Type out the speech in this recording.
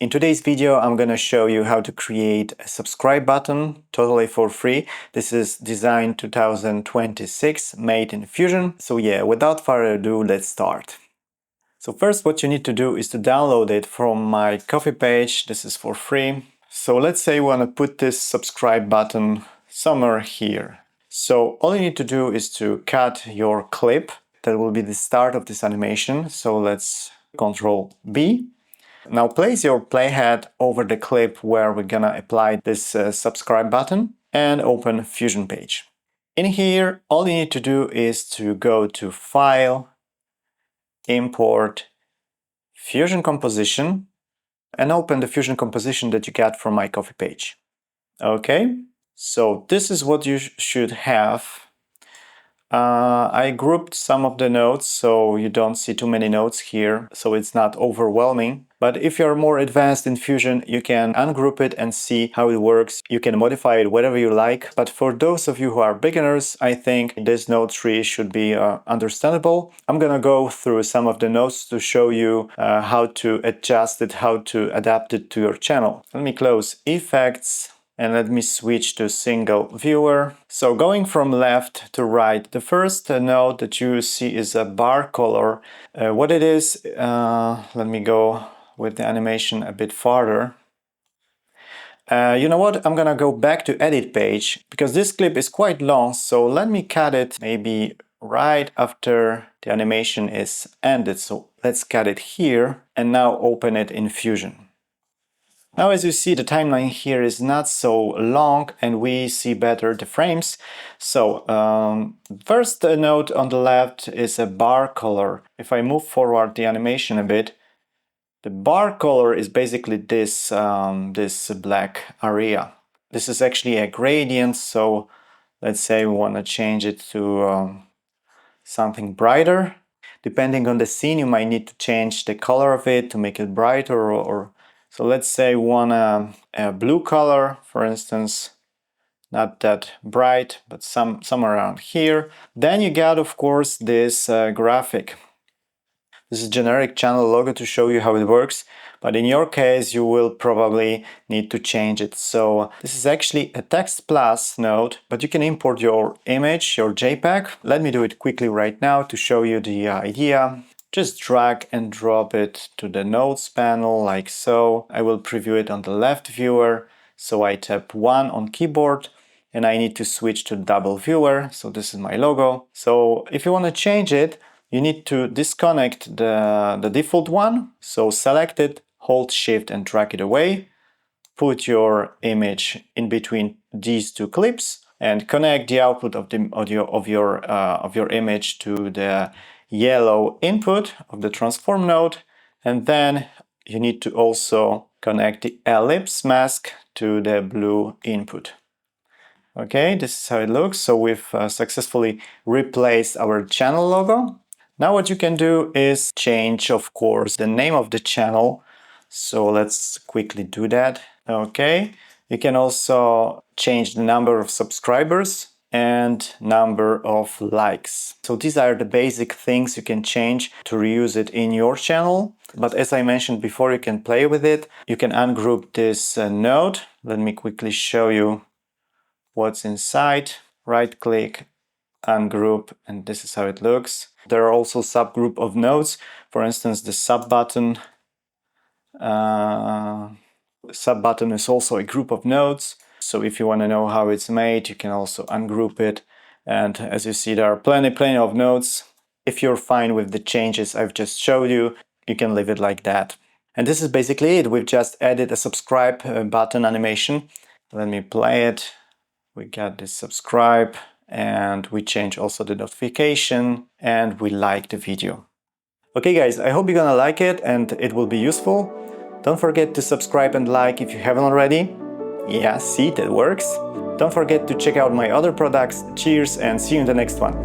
In today's video, I'm gonna show you how to create a subscribe button totally for free. This is Design 2026, made in Fusion. So yeah, without further ado, let's start. So first, what you need to do is to download it from my Ko-fi page. This is for free. So let's say we want to put this subscribe button somewhere here. So all you need to do is to cut your clip. That will be the start of this animation. So let's Ctrl B. Now place your playhead over the clip where we're gonna apply this subscribe button and open Fusion page. In here, all you need to do is to go to File, Import, Fusion Composition, and open the Fusion Composition that you got from my Ko-fi page. Okay, so this is what you should have. I grouped some of the nodes so you don't see too many nodes here, so it's not overwhelming. But if you're more advanced in Fusion, you can ungroup it and see how it works. You can modify it whatever you like. But for those of you who are beginners, I think this node tree should be understandable. I'm gonna go through some of the nodes to show you how to adjust it, how to adapt it to your channel. Let me close Effects. And let me switch to single viewer. So going from left to right, the first node that you see is a bar color. What it is, let me go with the animation a bit farther. You know what, I'm gonna go back to edit page because this clip is quite long, so let me cut it maybe right after the animation is ended. So let's cut it here and now open it in Fusion. Now, as you see, the timeline here is not so long and we see better the frames. So, first node on the left is a bar color. If I move forward the animation a bit, the bar color is basically this, this black area. This is actually a gradient, so let's say we want to change it to something brighter. Depending on the scene, you might need to change the color of it to make it brighter or so let's say we want a blue color, for instance, not that bright, but somewhere around here. Then you got, of course, this graphic. This is generic channel logo to show you how it works, but in your case, you will probably need to change it. So this is actually a text plus node, but you can import your image, your JPEG. Let me do it quickly right now to show you the idea. Just drag and drop it to the nodes panel like so. I will preview it on the left viewer. So I tap 1 on keyboard and I need to switch to double viewer. So this is my logo. So if you want to change it, you need to disconnect the default one. So select it, hold shift and drag it away. Put your image in between these two clips and connect the output of the audio of your image to the yellow input of the transform node, and then you need to also connect the ellipse mask to the blue input. Okay, this is how it looks. So we've successfully replaced our channel logo. Now what you can do is change, of course, the name of the channel. So let's quickly do that. Okay, you can also change the number of subscribers and number of likes. So these are the basic things you can change to reuse it in your channel. But as I mentioned before, you can play with it. You can ungroup this node. Let me quickly show you what's inside. Right click, ungroup, and this is how it looks. There are also subgroup of nodes. For instance, the sub button. Sub button is also a group of nodes. So if you want to know how it's made, you can also ungroup it. And as you see, there are plenty of nodes. If you're fine with the changes I've just showed you, you can leave it like that. And this is basically it. We've just added a subscribe button animation. Let me play it. We got this subscribe and we change also the notification and we like the video. Okay guys, I hope you're gonna like it and it will be useful. Don't forget to subscribe and like if you haven't already. Yeah, see, that works. Don't forget to check out my other products. Cheers and see you in the next one.